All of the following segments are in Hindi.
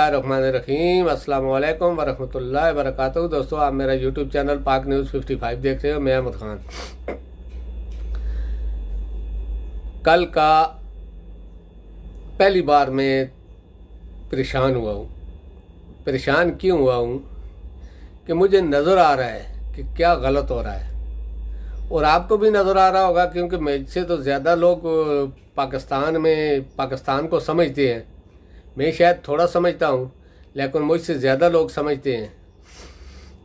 बिस्मिल्लाहिर्रहमानिर्रहीम अस्सलाम वालेकुम वरहमतुल्लाहि वबरकातुहू। दोस्तों, आप मेरा यूट्यूब चैनल पाक न्यूज़ 55 देख रहे हो। मैं अहमद खान। कल का पहली बार मैं परेशान हुआ हूँ। परेशान क्यों हुआ हूँ कि मुझे नज़र आ रहा है कि क्या गलत हो रहा है, और आपको भी नज़र आ रहा होगा, क्योंकि मुझसे तो ज़्यादा लोग पाकिस्तान को समझते हैं। मैं शायद थोड़ा समझता हूँ, लेकिन मुझसे ज़्यादा लोग समझते हैं।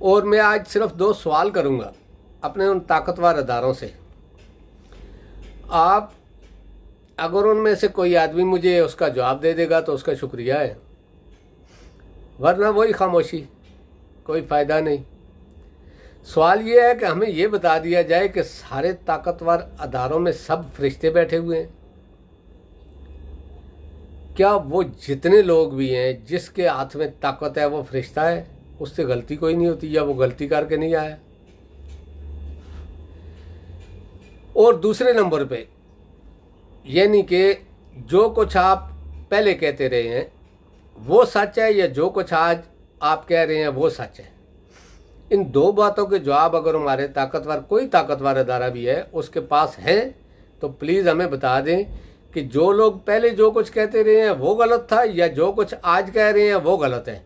और मैं आज सिर्फ 2 सवाल करूँगा अपने उन ताकतवर अदारों से। आप अगर उनमें से कोई आदमी मुझे उसका जवाब दे देगा तो उसका शुक्रिया है, वरना वही खामोशी, कोई फ़ायदा नहीं। सवाल ये है कि हमें ये बता दिया जाए कि सारे ताकतवर अदारों में सब फरिश्ते बैठे हुए हैं। क्या वो जितने लोग भी हैं जिसके हाथ में ताकत है वो फरिश्ता है? उससे गलती कोई नहीं होती, या वो गलती करके नहीं आया? और दूसरे नंबर पे, यानी कि जो कुछ आप पहले कहते रहे हैं वो सच है, या जो कुछ आज आप कह रहे हैं वो सच है? इन 2 बातों के जवाब अगर हमारे कोई ताकतवर अदारा भी है उसके पास है तो प्लीज़ हमें बता दें कि जो लोग पहले जो कुछ कहते रहे हैं वो गलत था, या जो कुछ आज कह रहे हैं वो गलत है।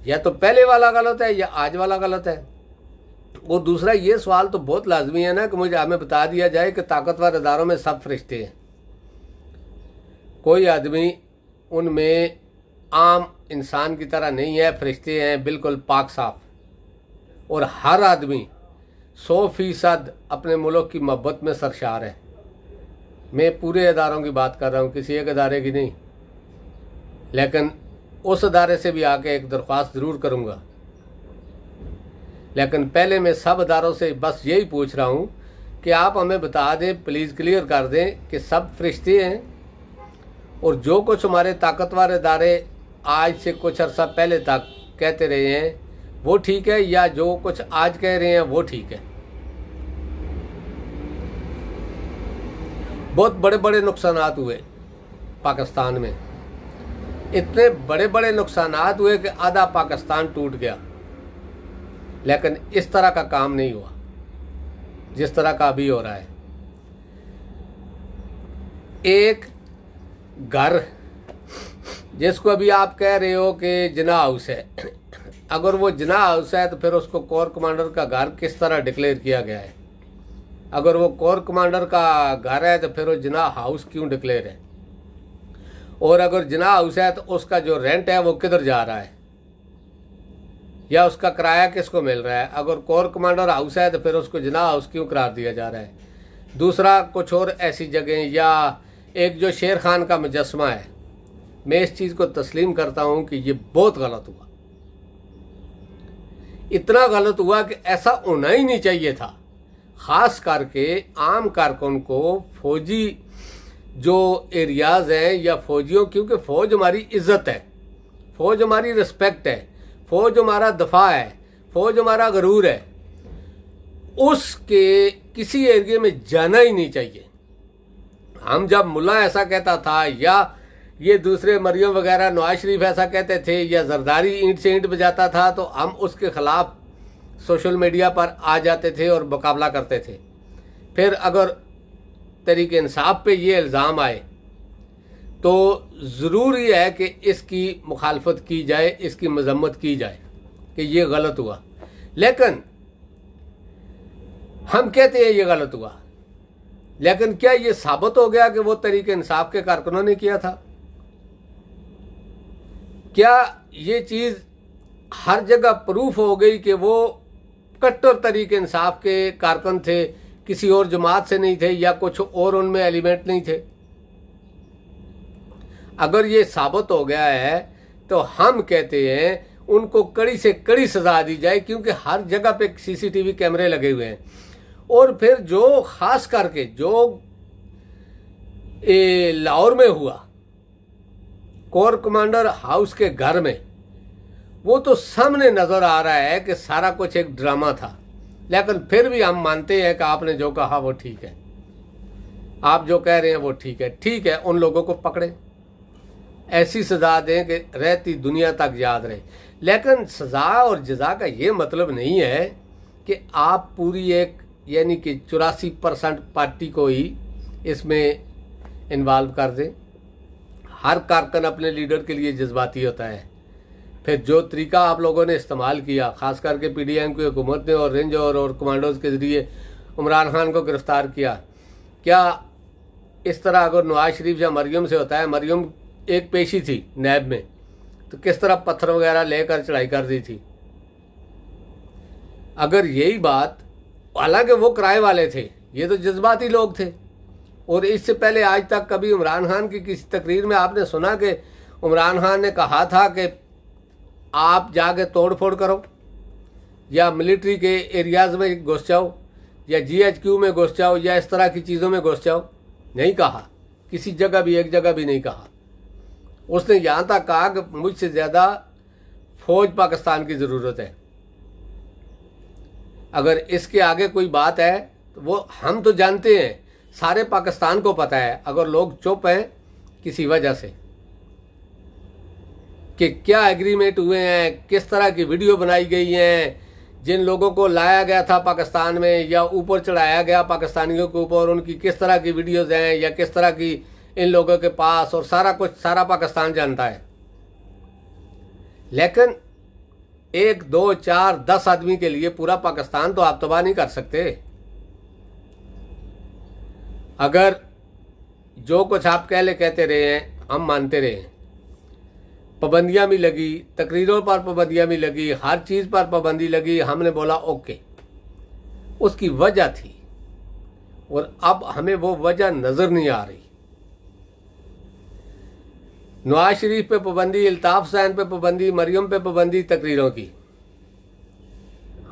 या तो पहले वाला गलत है या आज वाला गलत है। और दूसरा ये सवाल तो बहुत लाजमी है ना कि हमें बता दिया जाए कि ताकतवर अदारों में सब फरिश्ते हैं। कोई आदमी उनमें आम इंसान की तरह नहीं है, फरिश्ते हैं बिल्कुल पाक साफ। और हर आदमी 100% अपने मुल्क की मोहब्बत में सरशार है। मैं पूरे अदारों की बात कर रहा हूँ, किसी एक अदारे की नहीं। लेकिन उस अदारे से भी आके एक दरख्वास्त ज़रूर करूँगा। लेकिन पहले मैं सब अदारों से बस यही पूछ रहा हूँ कि आप हमें बता दें, प्लीज़ क्लियर कर दें कि सब फरिश्ते हैं, और जो कुछ हमारे ताकतवर अदारे आज से कुछ अर्सा पहले तक कहते रहे हैं वो ठीक है, या जो कुछ आज कह रहे हैं वो ठीक है। बहुत बड़े बड़े नुकसानात हुए पाकिस्तान में, इतने बड़े बड़े नुकसानात हुए कि आधा पाकिस्तान टूट गया। लेकिन इस तरह का काम नहीं हुआ जिस तरह का अभी हो रहा है। एक घर जिसको अभी आप कह रहे हो कि जिना हाउस है, अगर वो जिना हाउस है तो फिर उसको कोर कमांडर का घर किस तरह डिक्लेयर किया गया है? अगर वो कोर कमांडर का घर है तो फिर वो जिना हाउस क्यों डिक्लेयर है? और अगर जिना हाउस है तो उसका जो रेंट है वो किधर जा रहा है, या उसका किराया किसको मिल रहा है? अगर कोर कमांडर हाउस है तो फिर उसको जिना हाउस क्यों करार दिया जा रहा है? दूसरा, कुछ और ऐसी जगह, या एक जो शेर खान का मुजस्समा है, मैं इस चीज़ को तस्लीम करता हूँ कि ये बहुत गलत हुआ। इतना गलत हुआ कि ऐसा होना ही नहीं चाहिए था। ख़ास करके आम कारकुन को, फौजी जो एरियाज़ हैं या फौजियों, क्योंकि फ़ौज हमारी इज़्ज़त है, फ़ौज हमारी रिस्पेक्ट है, फ़ौज हमारा दफा है, फ़ौज हमारा गरूर है, उसके किसी एरिया में जाना ही नहीं चाहिए। हम जब मुल्ला ऐसा कहता था, या ये दूसरे मरियम वगैरह नवाज शरीफ ऐसा कहते थे, या जरदारी ईंट से ईंट बजाता था, तो हम उसके ख़िलाफ़ सोशल मीडिया पर आ जाते थे और मुकाबला करते थे। फिर अगर तरीके इंसाफ पे ये इल्ज़ाम आए तो ज़रूरी है कि इसकी मुखालफत की जाए, इसकी मजम्मत की जाए कि ये गलत हुआ। लेकिन हम कहते हैं ये गलत हुआ, लेकिन क्या ये साबित हो गया कि वो तरीके इंसाफ के कारकुनों ने किया था? क्या ये चीज़ हर जगह प्रूफ हो गई कि वो कट्टर तरीके इंसाफ के कारकुन थे, किसी और जमात से नहीं थे, या कुछ और उनमें एलिमेंट नहीं थे? अगर ये साबित हो गया है तो हम कहते हैं उनको कड़ी से कड़ी सज़ा दी जाए, क्योंकि हर जगह पे CCTV कैमरे लगे हुए हैं। और फिर जो ख़ास करके जो लाहौर में हुआ कोर कमांडर हाउस के घर में, वो तो सामने नज़र आ रहा है कि सारा कुछ एक ड्रामा था। लेकिन फिर भी हम मानते हैं कि आपने जो कहा वो ठीक है, आप जो कह रहे हैं वो ठीक है। ठीक है, उन लोगों को पकड़े, ऐसी सज़ा दें कि रहती दुनिया तक याद रहे। लेकिन सज़ा और जज़ा का ये मतलब नहीं है कि आप पूरी एक यानी कि 84% पार्टी को ही इसमें इन्वॉल्व कर दें। हर कारकुन अपने लीडर के लिए जज्बाती होता है। फिर जो तरीका आप लोगों ने इस्तेमाल किया, ख़ास करके PDM की हुकूमत ने और रेंज और कमांडोज़ के ज़रिए इमरान खान को गिरफ़्तार किया, क्या इस तरह अगर नवाज शरीफ या मरियम से होता है? मरियम एक पेशी थी नैब में, तो किस तरह पत्थर वगैरह लेकर चढ़ाई कर दी थी। अगर यही बात, हालांकि वो किराए वाले थे, ये तो जज्बाती लोग थे। और इससे पहले आज तक कभी इमरान खान की किसी तकरीर में आपने सुना कि इमरान खान ने कहा था कि आप जाके तोड़ फोड़ करो या मिलिट्री के एरियाज़ में घुस जाओ या GHQ में घुस जाओ या इस तरह की चीज़ों में घुस जाओ? नहीं कहा, किसी जगह भी, एक जगह भी नहीं कहा। उसने यहाँ तक कहा कि मुझसे ज़्यादा फौज पाकिस्तान की ज़रूरत है। अगर इसके आगे कोई बात है तो वो हम तो जानते हैं, सारे पाकिस्तान को पता है। अगर लोग चुप हैं किसी वजह से कि क्या एग्रीमेंट हुए हैं, किस तरह की वीडियो बनाई गई हैं, जिन लोगों को लाया गया था पाकिस्तान में या ऊपर चढ़ाया गया पाकिस्तानियों के ऊपर, उनकी किस तरह की वीडियोज़ हैं या किस तरह की इन लोगों के पास, और सारा कुछ सारा पाकिस्तान जानता है। लेकिन 1, 2, 4, 10 आदमी के लिए पूरा पाकिस्तान तो आप तबाह नहीं कर सकते। अगर जो कुछ आप कहते रहे हैं हम मानते रहे हैं, पाबंदियाँ भी लगी, तकरीरों पर पाबंदियाँ भी लगी, हर चीज़ पर पाबंदी लगी, हमने बोला ओके, उसकी वजह थी। और अब हमें वो वजह नज़र नहीं आ रही। नवाज शरीफ पे पाबंदी, अल्ताफ़ हुसैन पे पाबंदी, मरियम पे पाबंदी तकरीरों की।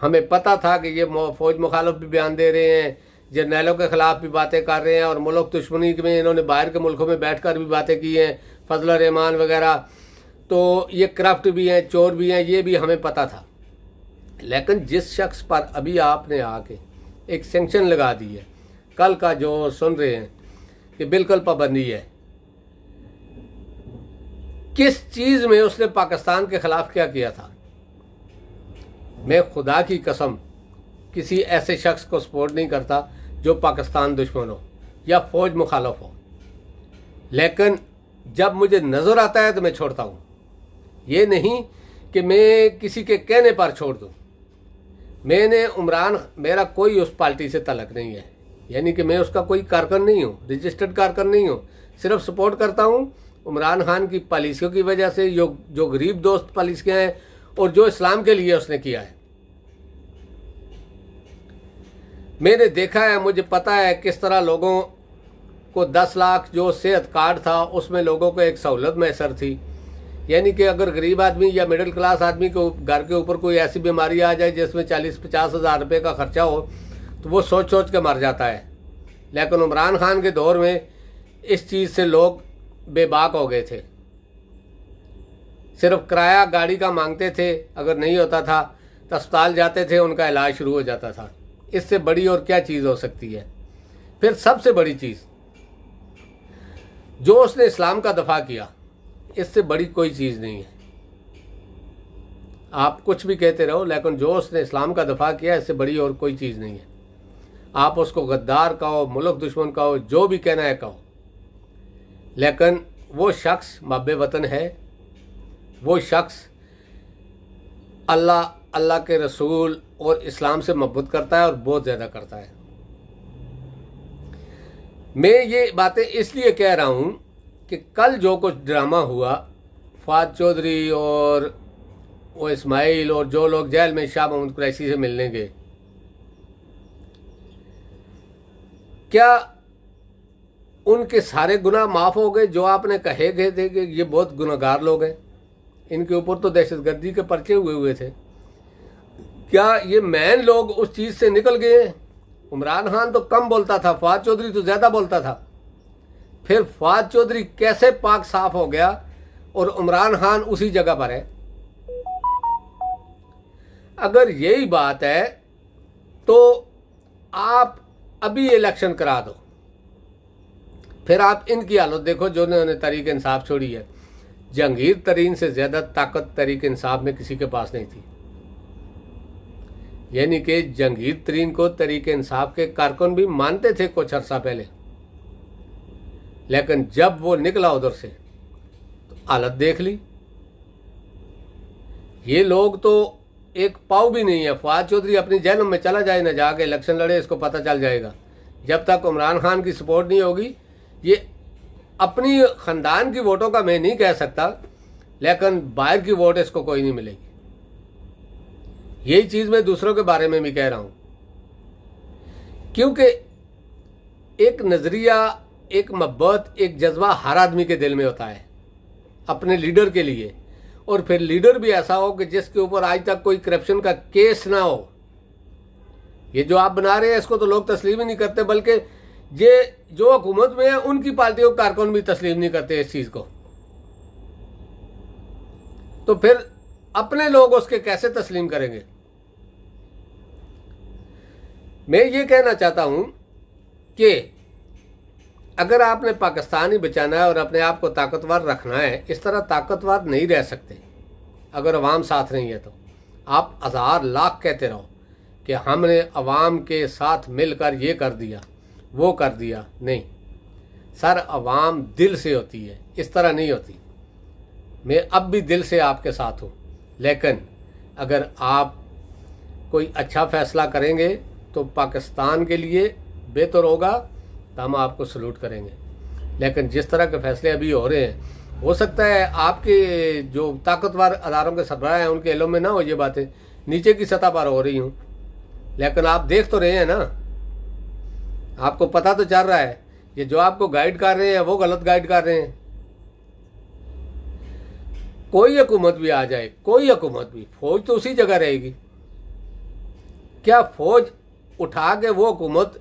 हमें पता था कि ये फ़ौज मुखालफ भी बयान दे रहे हैं, जर्नैलों के ख़िलाफ़ भी बातें कर रहे हैं, और मुल्क दुश्मनी में इन्होंने बाहर के मुल्कों में बैठ कर भी बातें की हैं, फजल रहमान वगैरह। तो ये करप्ट भी हैं, चोर भी हैं, ये भी हमें पता था। लेकिन जिस शख्स पर अभी आपने आके एक सेंक्शन लगा दी है, कल का जो सुन रहे हैं कि बिल्कुल पाबंदी है, किस चीज़ में उसने पाकिस्तान के ख़िलाफ़ क्या किया था? मैं खुदा की कसम किसी ऐसे शख्स को सपोर्ट नहीं करता जो पाकिस्तान दुश्मन हो या फ़ौज मुखालफ हो। लेकिन जब मुझे नज़र आता है तो मैं छोड़ता हूँ। ये नहीं कि मैं किसी के कहने पर छोड़ दूँ। मेरा कोई उस पार्टी से तल्लुक़ नहीं है, यानी कि मैं उसका कोई कारकुन नहीं हूँ, रजिस्टर्ड कारकुन नहीं हूँ। सिर्फ सपोर्ट करता हूँ इमरान खान की पॉलिसियों की वजह से, जो गरीब दोस्त पॉलिसियाँ हैं और जो इस्लाम के लिए उसने किया है। मैंने देखा है, मुझे पता है किस तरह लोगों को 10 लाख जो सेहत कार्ड था उसमें लोगों को एक सहूलत मैसर थी। यानी कि अगर गरीब आदमी या मिडिल क्लास आदमी को घर के ऊपर कोई ऐसी बीमारी आ जाए जिसमें 40-50 हज़ार रुपये का खर्चा हो तो वो सोच सोच के मर जाता है। लेकिन इमरान खान के दौर में इस चीज़ से लोग बेबाक हो गए थे। सिर्फ किराया गाड़ी का मांगते थे, अगर नहीं होता था तो अस्पताल जाते थे, उनका इलाज शुरू हो जाता था। इससे बड़ी और क्या चीज़ हो सकती है? फिर सबसे बड़ी चीज़ जो उसने इस्लाम का दफा किया, इससे बड़ी कोई चीज़ नहीं है। आप कुछ भी कहते रहो, लेकिन जो उसने इस्लाम का दफा किया, इससे बड़ी और कोई चीज़ नहीं है। आप उसको गद्दार कहो, मुल्क दुश्मन कहो, जो भी कहना है कहो, लेकिन वो शख्स महब वतन है। वो शख्स अल्लाह के रसूल और इस्लाम से मोहब्बत करता है और बहुत ज़्यादा करता है। मैं ये बातें इसलिए कह रहा हूँ कि कल जो कुछ ड्रामा हुआ, फवाद चौधरी और वो इस्माइल और जो लोग जेल में शाह महमूद कुरैशी से मिलने गए, क्या उनके सारे गुनाह माफ़ हो गए? जो आपने कहे गए थे कि ये बहुत गुनहगार लोग हैं, इनके ऊपर तो दहशतगर्दी के पर्चे हुए थे, क्या ये मैन लोग उस चीज़ से निकल गए हैं? इमरान खान तो कम बोलता था, फवाद चौधरी तो ज़्यादा बोलता था। फिर फवाद चौधरी कैसे पाक साफ हो गया और इमरान खान उसी जगह पर है? अगर यही बात है तो आप अभी इलेक्शन करा दो, फिर आप इनकी हालत देखो जो उन्होंने तहरीक इंसाफ छोड़ी है। जहांगीर तरीन से ज़्यादा ताकत तहरीक इंसाफ में किसी के पास नहीं थी। यानी कि जहांगीर तरीन को तहरीक इंसाफ के कारकुन भी मानते थे कुछ अर्सा पहले, लेकिन जब वो निकला उधर से तो हालत देख ली। ये लोग तो एक पाव भी नहीं है। फवाद चौधरी अपनी जेल में चला जाए ना, जाके इलेक्शन लड़े, इसको पता चल जाएगा। जब तक इमरान खान की सपोर्ट नहीं होगी, ये अपनी ख़ानदान की वोटों का मैं नहीं कह सकता, लेकिन बाहर की वोट इसको कोई नहीं मिलेगी। यही चीज़ मैं दूसरों के बारे में भी कह रहा हूँ, क्योंकि एक नज़रिया, एक मोहब्बत, एक जज्बा हर आदमी के दिल में होता है अपने लीडर के लिए, और फिर लीडर भी ऐसा हो कि जिसके ऊपर आज तक कोई करप्शन का केस ना हो। ये जो आप बना रहे हैं इसको तो लोग तस्लीम ही नहीं करते, बल्कि ये जो हुकूमत में है उनकी पार्टियों के कारकुन भी तस्लीम नहीं करते इस चीज़ को। तो फिर अपने लोग उसके कैसे तस्लीम करेंगे? मैं ये कहना चाहता हूं कि अगर आपने पाकिस्तान ही बचाना है और अपने आप को ताकतवर रखना है, इस तरह ताकतवर नहीं रह सकते अगर अवाम साथ नहीं है। तो आप हज़ार लाख कहते रहो कि हमने अवाम के साथ मिलकर ये कर दिया, वो कर दिया, नहीं सर, अवाम दिल से होती है, इस तरह नहीं होती। मैं अब भी दिल से आपके साथ हूँ, लेकिन अगर आप कोई अच्छा फ़ैसला करेंगे तो पाकिस्तान के लिए बेहतर होगा, तो हम आपको सलूट करेंगे। लेकिन जिस तरह के फ़ैसले अभी हो रहे हैं, हो सकता है आपके जो ताकतवर अदारों के सरबराह हैं उनके इल्म में ना हो ये बातें, नीचे की सतह पर हो रही हूँ, लेकिन आप देख तो रहे हैं ना, आपको पता तो चल रहा है ये जो आपको गाइड कर रहे हैं वो गलत गाइड कर रहे हैं। कोई हुकूमत भी आ जाए, कोई हुकूमत भी, फौज तो उसी जगह रहेगी। क्या फौज उठा के वो हुकूमत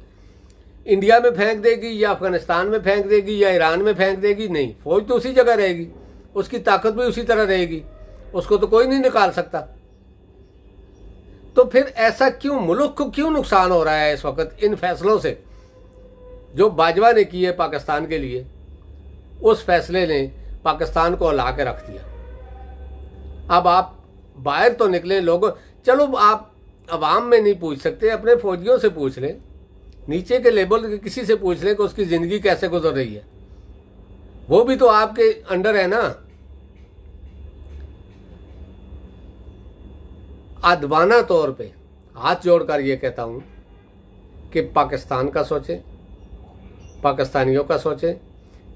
इंडिया में फेंक देगी या अफगानिस्तान में फेंक देगी या ईरान में फेंक देगी? नहीं, फौज तो उसी जगह रहेगी, उसकी ताकत भी उसी तरह रहेगी, उसको तो कोई नहीं निकाल सकता। तो फिर ऐसा क्यों, मुल्क को क्यों नुकसान हो रहा है इस वक्त इन फैसलों से जो बाजवा ने किए पाकिस्तान के लिए? उस फैसले ने पाकिस्तान को हिला के रख दिया। अब आप बाहर तो निकले लोगों, चलो आप अवाम में नहीं पूछ सकते, अपने फौजियों से पूछ लें, नीचे के लेवल के किसी से पूछ लें कि उसकी ज़िंदगी कैसे गुजर रही है, वो भी तो आपके अंडर है ना। आदवाना तौर पे हाथ जोड़कर ये कहता हूँ कि पाकिस्तान का सोचें, पाकिस्तानियों का सोचें।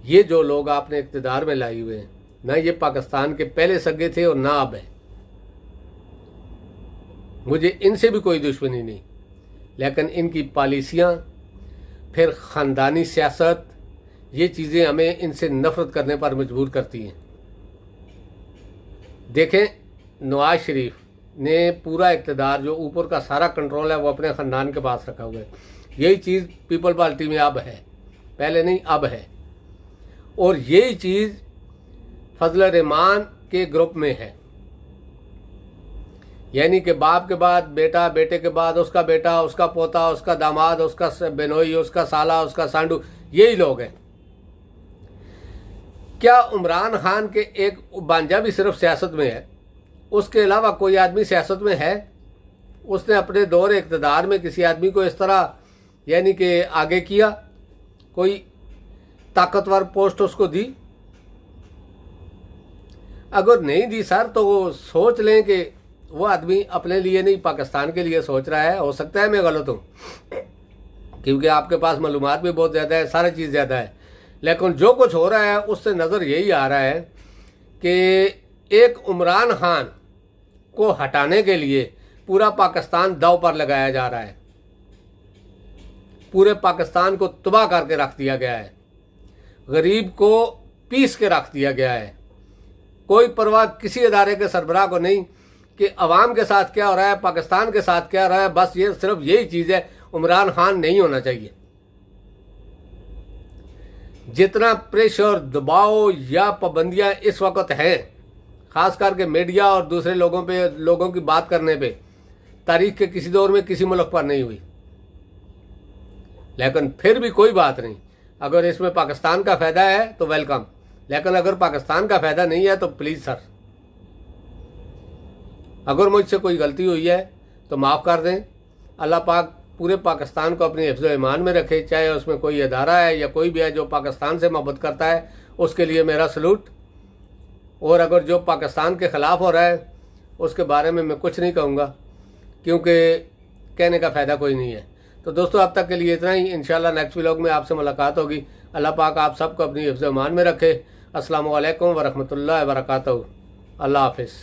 ये जो लोग आपने इक़्तिदार में लाए हुए हैं ना, ये पाकिस्तान के पहले सगे थे और ना अब है। मुझे इनसे भी कोई दुश्मनी नहीं, लेकिन इनकी पॉलिसियाँ, फिर ख़ानदानी सियासत, ये चीज़ें हमें इनसे नफ़रत करने पर मजबूर करती हैं। देखें, नवाज शरीफ ने पूरा इक़्तिदार, जो ऊपर का सारा कंट्रोल है, वो अपने ख़ानदान के पास रखा हुआ है। यही चीज़ पीपल पार्टी में अब है, पहले नहीं अब है। और यही चीज़ फजल रहमान के ग्रुप में है, यानी कि बाप के बाद बेटा, बेटे के बाद उसका बेटा, उसका पोता, उसका दामाद, उसका बेनोई, उसका साला, उसका सांडू, यही लोग हैं। क्या इमरान खान के एक बांजा भी सिर्फ सियासत में है? उसके अलावा कोई आदमी सियासत में है? उसने अपने दौर इक़्तिदार में किसी आदमी को इस तरह यानी कि आगे किया? कोई ताकतवर पोस्ट उसको दी? अगर नहीं दी सर, तो वो सोच लें कि वो आदमी अपने लिए नहीं पाकिस्तान के लिए सोच रहा है। हो सकता है मैं गलत हूँ, क्योंकि आपके पास मालूमात भी बहुत ज़्यादा है, सारी चीज़ ज़्यादा है, लेकिन जो कुछ हो रहा है उससे नज़र यही आ रहा है कि एक इमरान खान को हटाने के लिए पूरा पाकिस्तान दांव पर लगाया जा रहा है। पूरे पाकिस्तान को तबाह करके रख दिया गया है, गरीब को पीस के रख दिया गया है। कोई परवाह किसी अदारे के सरबराह को नहीं कि अवाम के साथ क्या हो रहा है, पाकिस्तान के साथ क्या हो रहा है। बस ये सिर्फ यही चीज़ है, इमरान खान नहीं होना चाहिए। जितना प्रेशर, दबाव या पाबंदियां इस वक्त हैं, ख़ास करके मीडिया और दूसरे लोगों की बात करने पे, तारीख के किसी दौर में किसी मुल्क पर नहीं हुई। लेकिन फिर भी कोई बात नहीं, अगर इसमें पाकिस्तान का फ़ायदा है तो वेलकम, लेकिन अगर पाकिस्तान का फ़ायदा नहीं है तो प्लीज़ सर, अगर मुझसे कोई गलती हुई है तो माफ़ कर दें। अल्लाह पाक पूरे पाकिस्तान को अपनी हिफ्ज़ ईमान में रखे, चाहे उसमें कोई अदारा है या कोई भी है जो पाकिस्तान से मोहब्बत करता है, उसके लिए मेरा सलूट। और अगर जो पाकिस्तान के ख़िलाफ़ हो रहा है उसके बारे में मैं कुछ नहीं कहूँगा, क्योंकि कहने का फ़ायदा कोई नहीं है। तो दोस्तों अब तक के लिए इतना ही। इंशाल्लाह नेक्स्ट व्लॉग में आपसे मुलाकात होगी। अल्लाह पाक आप सबको अपनी हिफ्ज़ ईमान में रखे। अस्सलामु अलैकुम व रहमतुल्लाहि व बरकातहू। अल्लाह हाफ़िज़।